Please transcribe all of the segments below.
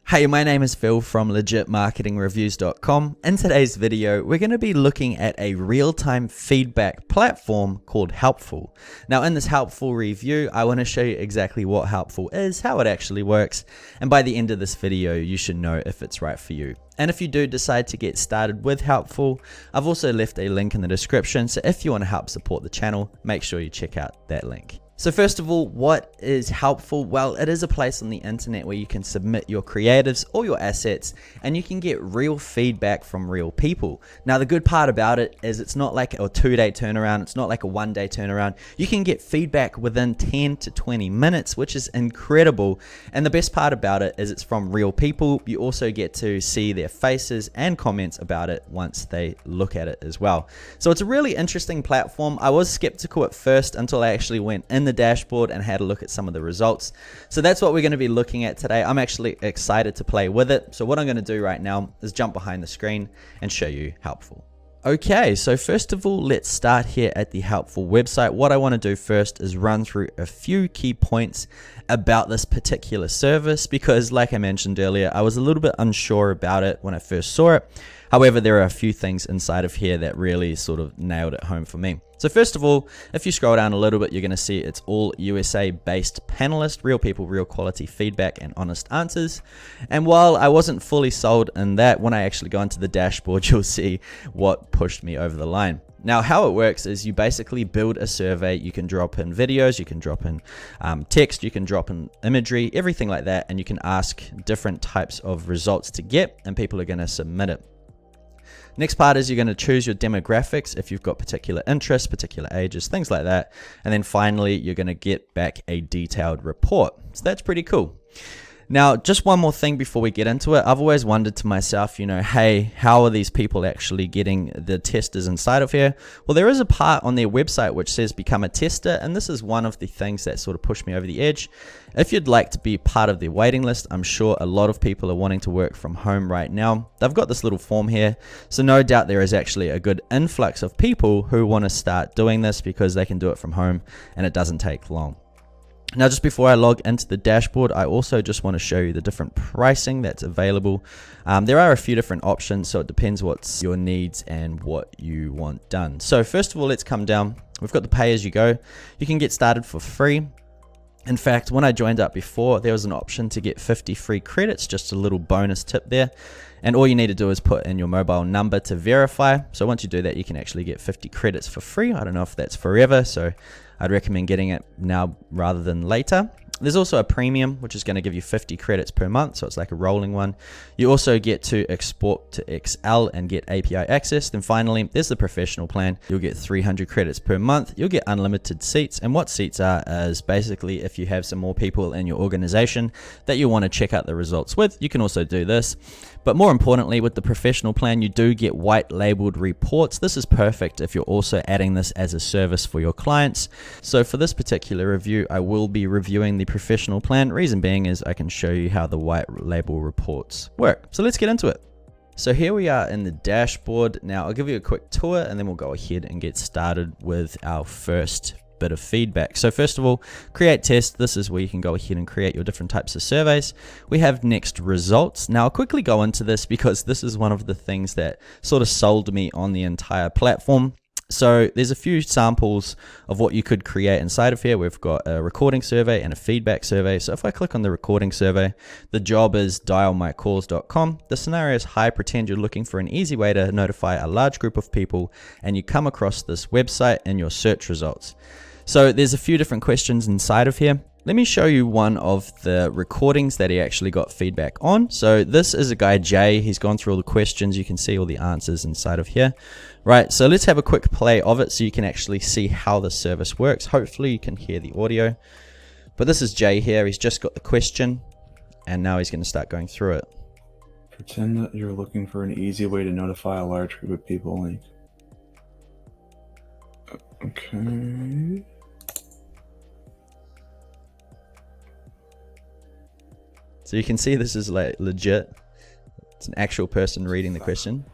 Hey, my name is Phil from legitmarketingreviews.com. In today's video, we're going to be looking at a real-time feedback platform called Helpfull. Now, in this Helpfull review, I want to show you exactly what Helpfull is, how it actually works, and by the end of this video, you should know if it's right for you. And if you do decide to get started with Helpfull, I've also left a link in the description, so if you want to help support the channel, make sure you check out that link. So first of all, what is Helpfull? Well, it is a place on the internet where you can submit your creatives or your assets and you can get real feedback from real people. Now, the good part about it is it's not like a 2-day turnaround. It's not like a 1-day turnaround. You can get feedback within 10 to 20 minutes, which is incredible. And the best part about it is it's from real people. You also get to see their faces and comments about it once they look at it as well. So it's a really interesting platform. I was skeptical at first until I actually went in the dashboard and had a look at some of the results. So that's what we're going to be looking at today. I'm actually excited to play with it. So what I'm going to do right now is jump behind the screen and show you Helpfull. Okay, so first of all, let's start here at the Helpfull website. What I want to do first is run through a few key points about this particular service because, like I mentioned earlier, I was a little bit unsure about it when I first saw it. However, there are a few things inside of here that really sort of nailed it home for me. So first of all, if you scroll down a little bit, you're going to see it's all USA-based panelists, real people, real quality feedback, and honest answers. And while I wasn't fully sold in that, when I actually go into the dashboard, you'll see what pushed me over the line. Now, how it works is you basically build a survey. You can drop in videos, you can drop in text, you can drop in imagery, everything like that, and you can ask different types of results to get, and people are going to submit it. Next part is you're going to choose your demographics if you've got particular interests, particular ages, things like that. And then finally, you're going to get back a detailed report. So that's pretty cool. Now, just one more thing before we get into it. I've always wondered to myself, hey, how are these people actually getting the testers inside of here? Well, there is a part on their website which says become a tester, and this is one of the things that sort of pushed me over the edge. If you'd like to be part of their waiting list, I'm sure a lot of people are wanting to work from home right now. They've got this little form here, so no doubt there is actually a good influx of people who want to start doing this because they can do it from home and it doesn't take long. Now, just before I log into the dashboard, I also just want to show you the different pricing that's available. There are a few different options, so it depends what's your needs and what you want done. So first of all, let's come down. We've got the pay as you go. You can get started for free. In fact, when I joined up before, there was an option to get 50 free credits, just a little bonus tip there. And all you need to do is put in your mobile number to verify. So once you do that, you can actually get 50 credits for free. I don't know if that's forever, so I'd recommend getting it now rather than later. There's also a premium, which is going to give you 50 credits per month, so it's like a rolling one. You also get to export to Excel and get API access. Then finally, there's the professional plan. You'll get 300 credits per month. You'll get unlimited seats, and what seats are is basically if you have some more people in your organization that you want to check out the results with, you can also do this. But more importantly, with the professional plan, you do get white labeled reports. This is perfect if you're also adding this as a service for your clients. So for this particular review, I will be reviewing the professional plan. Reason being is I can show you how the white label reports work. So let's get into it. So here we are in the dashboard. Now I'll give you a quick tour and then we'll go ahead and get started with our first bit of feedback. So first of all, create test. This is where you can go ahead and create your different types of surveys. We have next results. Now I'll quickly go into this because this is one of the things that sort of sold me on the entire platform. So there's a few samples of what you could create inside of here. We've got a recording survey and a feedback survey. So if I click on the recording survey, the job is dialmycalls.com. The scenario is high, pretend you're looking for an easy way to notify a large group of people and you come across this website in your search results. So there's a few different questions inside of here. Let me show you one of the recordings that he actually got feedback on. So this is a guy, Jay. He's gone through all the questions. You can see all the answers inside of here. Right, so let's have a quick play of it so you can actually see how the service works. Hopefully you can hear the audio. But this is Jay here. He's just got the question and now he's going to start going through it. Pretend that you're looking for an easy way to notify a large group of people. Like, okay. So you can see this is like legit. It's an actual person reading the question.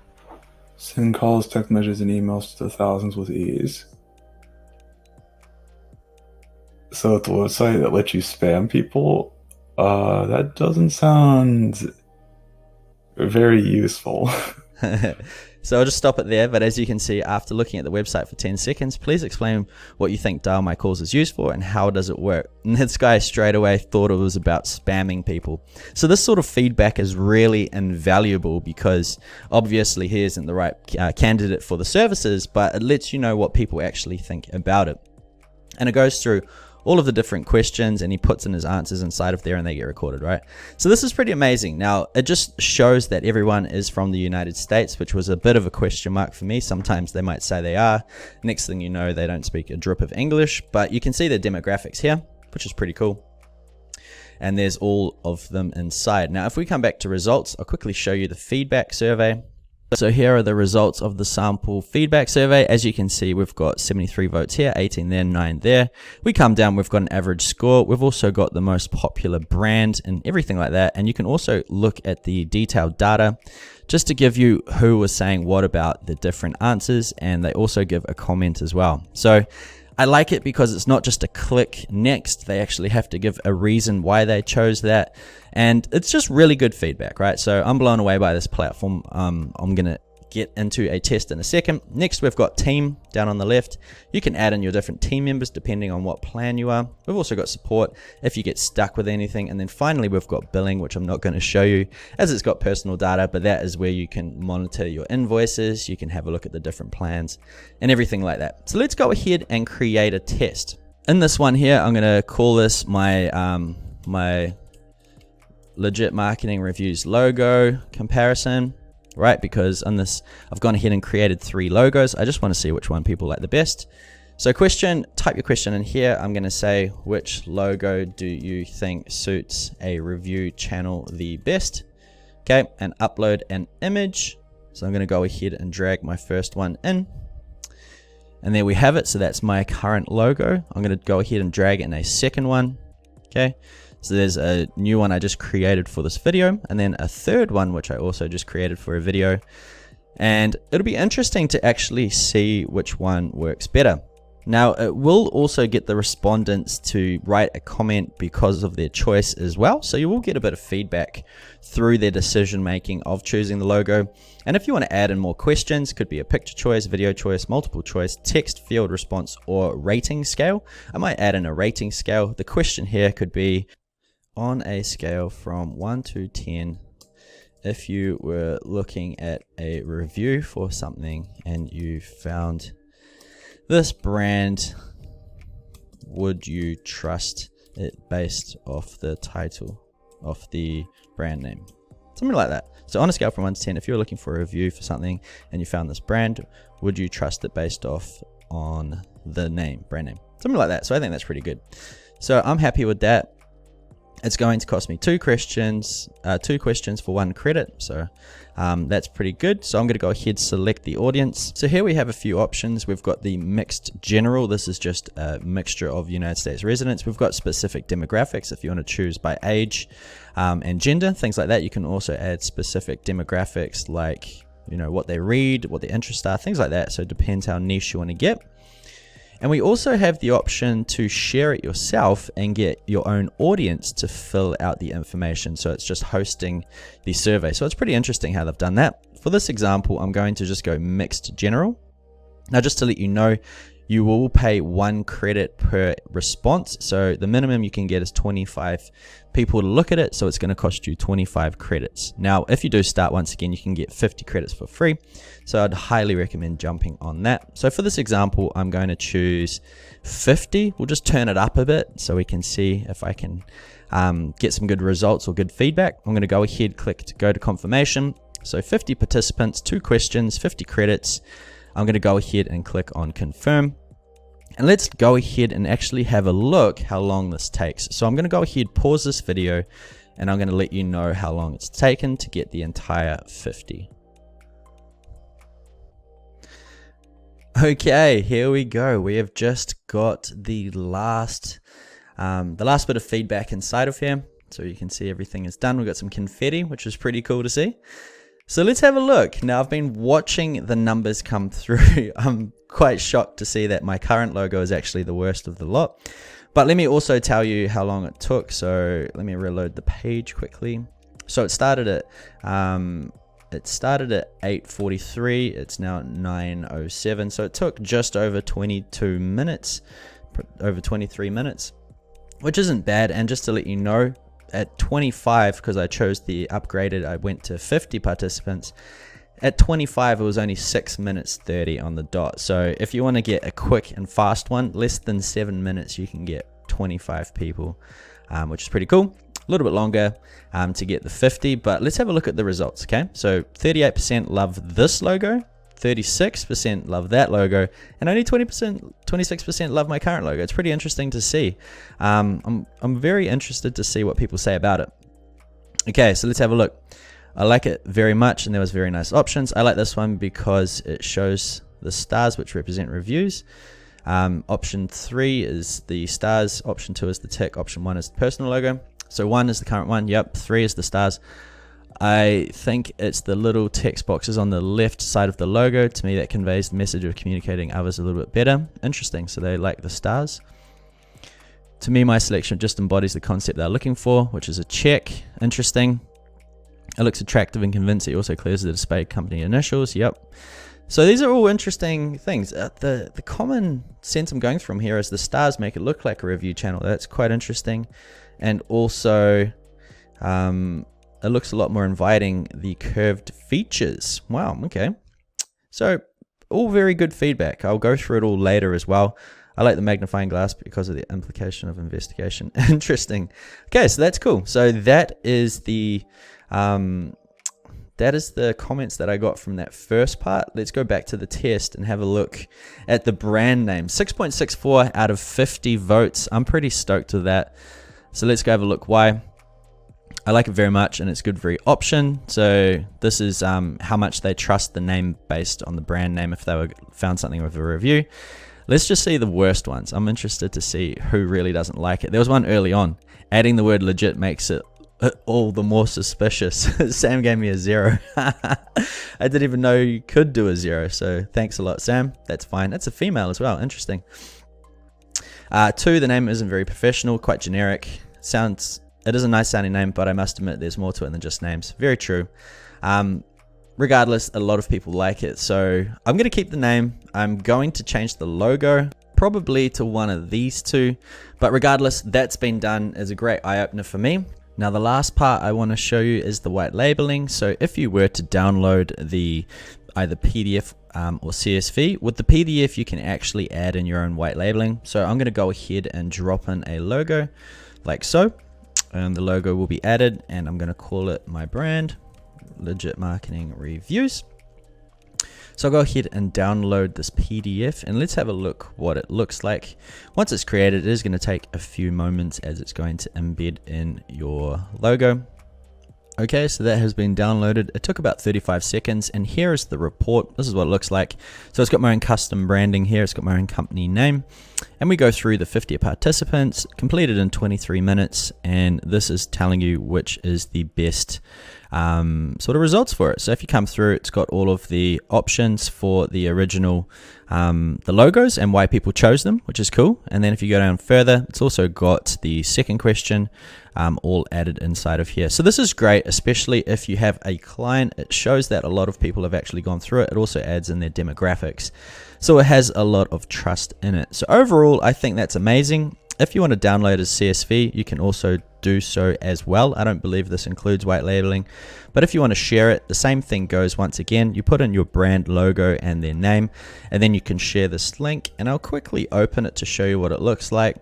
Send calls, text messages, and emails to thousands with ease. So it's a website that lets you spam people. That doesn't sound Very useful. So I'll just stop it there, but as you can see, after looking at the website for 10 seconds, please explain what you think Dial My Calls is used for and how does it work. And this guy straight away thought it was about spamming people. So this sort of feedback is really invaluable because obviously he isn't the right candidate for the services, but it lets you know what people actually think about it. And it goes through all of the different questions and he puts in his answers inside of there and they get recorded, right? So this is pretty amazing. Now, it just shows that everyone is from the United States, which was a bit of a question mark for me. Sometimes they might say they are. Next thing you know, they don't speak a drip of English, but you can see the demographics here, which is pretty cool. And there's all of them inside. Now, if we come back to results, I'll quickly show you the feedback survey. So here are the results of the sample feedback survey. As you can see, we've got 73 votes here, 18 there, 9 there. We come down, we've got an average score. We've also got the most popular brand and everything like that. And you can also look at the detailed data just to give you who was saying what about the different answers. And they also give a comment as well. So I like it because it's not just a click next. They actually have to give a reason why they chose that. And it's just really good feedback, right? So I'm blown away by this platform. I'm going to get into a test in a second. Next, we've got team down on the left. You can add in your different team members depending on what plan you are. We've also got support if you get stuck with anything. And then finally, we've got billing, which I'm not going to show you as it's got personal data, but that is where you can monitor your invoices. You can have a look at the different plans and everything like that. So let's go ahead and create a test. In this one here, I'm going to call this my legit marketing reviews logo comparison. Right, because on this, I've gone ahead and created 3 logos. I just want to see which one people like the best. So question, type your question in here. I'm going to say, which logo do you think suits a review channel the best? Okay, and upload an image. So I'm going to go ahead and drag my first one in. And there we have it. So that's my current logo. I'm going to go ahead and drag in a second one. Okay. So there's a new one I just created for this video, and then a third one which I also just created for a video. And it'll be interesting to actually see which one works better. Now, it will also get the respondents to write a comment because of their choice as well. So you will get a bit of feedback through their decision making of choosing the logo. And if you want to add in more questions, could be a picture choice, video choice, multiple choice, text field response, or rating scale. I might add in a rating scale. The question here could be, on a scale from 1 to 10, if you were looking at a review for something and you found this brand, would you trust it based off the title of the brand name? Something like that. So on a scale from 1 to 10, if you're looking for a review for something and you found this brand, would you trust it based off on the name, brand name? Something like that. So I think that's pretty good. So I'm happy with that. It's going to cost me 2 questions for 1 credit. So that's pretty good. So I'm going to go ahead, select the audience. So here we have a few options. We've got the mixed general. This is just a mixture of United States residents. We've got specific demographics. If you want to choose by age and gender, things like that. You can also add specific demographics like, you know, what they read, what their interests are, things like that. So it depends how niche you want to get. And we also have the option to share it yourself and get your own audience to fill out the information. So it's just hosting the survey. So it's pretty interesting how they've done that. For this example, I'm going to just go mixed general. Now, just to let you know, you will pay 1 credit per response. So the minimum you can get is 25 people to look at it. So it's going to cost you 25 credits. Now, if you do start, once again, you can get 50 credits for free. So I'd highly recommend jumping on that. So for this example, I'm going to choose 50. We'll just turn it up a bit so we can see if I can get some good results or good feedback. I'm going to go ahead, click to go to confirmation. So 50 participants, 2 questions, 50 credits. I'm going to go ahead and click on confirm. And let's go ahead and actually have a look how long this takes. So I'm going to go ahead, pause this video, and I'm going to let you know how long it's taken to get the entire 50. Okay, here we go. We have just got the last bit of feedback inside of here. So you can see everything is done. We've got some confetti, which is pretty cool to see. So let's have a look. Now, I've been watching the numbers come through. I'm quite shocked to see that my current logo is actually the worst of the lot. But let me also tell you how long it took. So let me reload the page quickly. So it started at 8:43. It's now 9:07. So it took just over 22 minutes, over 23 minutes, which isn't bad. And just to let you know, at 25, because I chose the upgraded, I went to 50 participants. At 25, it was only 6 minutes 30 on the dot. So if you want to get a quick and fast one, less than 7 minutes, you can get 25 people, which is pretty cool. A little bit longer to get the 50, but let's have a look at the results. Okay, so 38% love this logo, 36% love that logo, and only 26% love my current logo. It's pretty interesting to see. I'm very interested to see what people say about it. Okay, so let's have a look. I like it very much, and there was very nice options. I like this one because it shows the stars, which represent reviews. Option 3 is the stars, option 2 is the tick, option 1 is the personal logo. So 1 is the current one, yep, 3 is the stars. I think it's the little text boxes on the left side of the logo. To me, that conveys the message of communicating others a little bit better. Interesting, so they like the stars. To me, my selection just embodies the concept they're looking for, which is a check. Interesting. It looks attractive and convincing. It also clears the display company initials. Yep. So these are all interesting things. The common sense I'm going from here is the stars make it look like a review channel. That's quite interesting. And also, it looks a lot more inviting, the curved features. Wow, okay. So all very good feedback. I'll go through it all later as well. I like the magnifying glass because of the implication of investigation. Interesting. Okay, so that's cool. So that is the comments that I got from that first part. Let's go back to the test and have a look at the brand name. 6.64 out of 50 votes. I'm pretty stoked with that. So let's go have a look why. I like it very much, and it's good for option. So this is how much they trust the name based on the brand name if they found something with a review. Let's just see the worst ones. I'm interested to see who really doesn't like it. There was one early on. Adding the word legit makes it all the more suspicious. Sam gave me a 0. I didn't even know you could do a 0. So thanks a lot, Sam. That's fine. That's a female as well. Interesting. 2, the name isn't very professional, quite generic. It is a nice sounding name, but I must admit there's more to it than just names. Very true. Regardless, a lot of people like it. So I'm going to keep the name. I'm going to change the logo, probably to one of these two. But regardless, that's been done as a great eye-opener for me. Now the last part I want to show you is the white labeling. So if you were to download the either PDF or CSV, with the PDF you can actually add in your own white labeling. So I'm going to go ahead and drop in a logo like so, and the logo will be added, and I'm going to call it my brand, Legit Marketing Reviews. So I'll go ahead and download this PDF, and let's have a look what it looks like. Once it's created, it is going to take a few moments as it's going to embed in your logo. Okay, so that has been downloaded. It took about 35 seconds, and here is the report. This is what it looks like. So it's got my own custom branding here. It's got my own company name, and we go through the 50 participants, completed in 23 minutes, and this is telling you which is the best sort of results for it. So if you come through, it's got all of the options for the original, the logos and why people chose them, which is cool. And then if you go down further, it's also got the second question all added inside of here. So this is great, especially if you have a client. It shows that a lot of people have actually gone through it. It also adds in their demographics. So it has a lot of trust in it. So overall, I think that's amazing. If you want to download as CSV, you can also do so as well. I don't believe this includes white labeling, but if you want to share it, the same thing goes. Once again, you put in your brand logo and their name, and then you can share this link, and I'll quickly open it to show you what it looks like.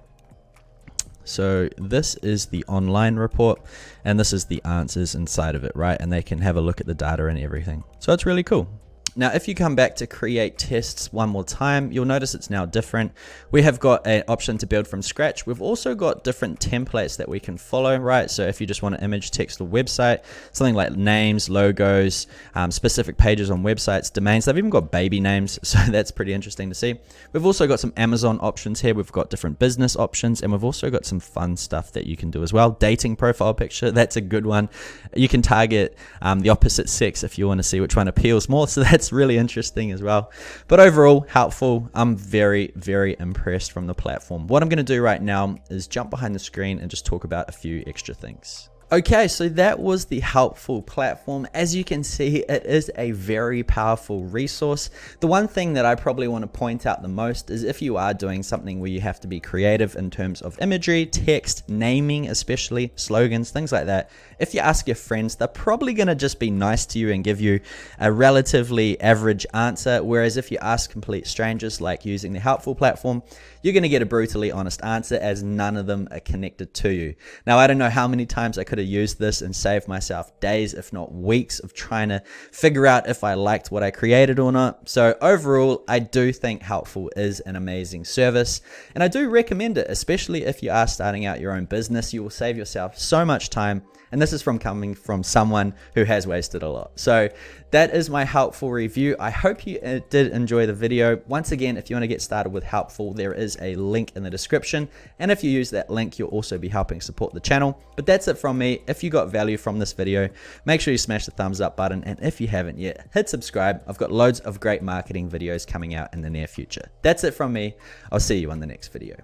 So this is the online report, and this is the answers inside of it, right? And they can have a look at the data and everything. So it's really cool. Now, if you come back to create tests one more time, you'll notice it's now different. We have got an option to build from scratch. We've also got different templates that we can follow, right? So if you just want an image, text, or website, something like names, logos, specific pages on websites, domains, they've even got baby names. So that's pretty interesting to see. We've also got some Amazon options here. We've got different business options, and we've also got some fun stuff that you can do as well. Dating profile picture, that's a good one. You can target the opposite sex if you want to see which one appeals more. So that's really interesting as well. But overall, helpful. I'm very, very impressed from the platform. What I'm going to do right now is jump behind the screen and just talk about a few extra things. Okay, so that was the Helpfull platform. As you can see, it is a very powerful resource. The one thing that I probably want to point out the most is if you are doing something where you have to be creative in terms of imagery, text, naming, especially slogans, things like that. If you ask your friends, they're probably going to just be nice to you and give you a relatively average answer. Whereas if you ask complete strangers, like using the Helpfull platform, you're going to get a brutally honest answer, as none of them are connected to you. Now, I don't know how many times I could have used this and saved myself days, if not weeks, of trying to figure out if I liked what I created or not. So overall, I do think Helpfull is an amazing service, and I do recommend it, especially if you are starting out your own business. You will save yourself so much time, and this is coming from someone who has wasted a lot. So that is my Helpfull review. I hope you did enjoy the video. Once again, if you want to get started with Helpfull, there is a link in the description, and if you use that link, you'll also be helping support the channel. But that's it from me. If you got value from this video, make sure you smash the thumbs up button, and if you haven't yet, hit subscribe. I've got loads of great marketing videos coming out in the near future. That's it from me. I'll see you on the next video.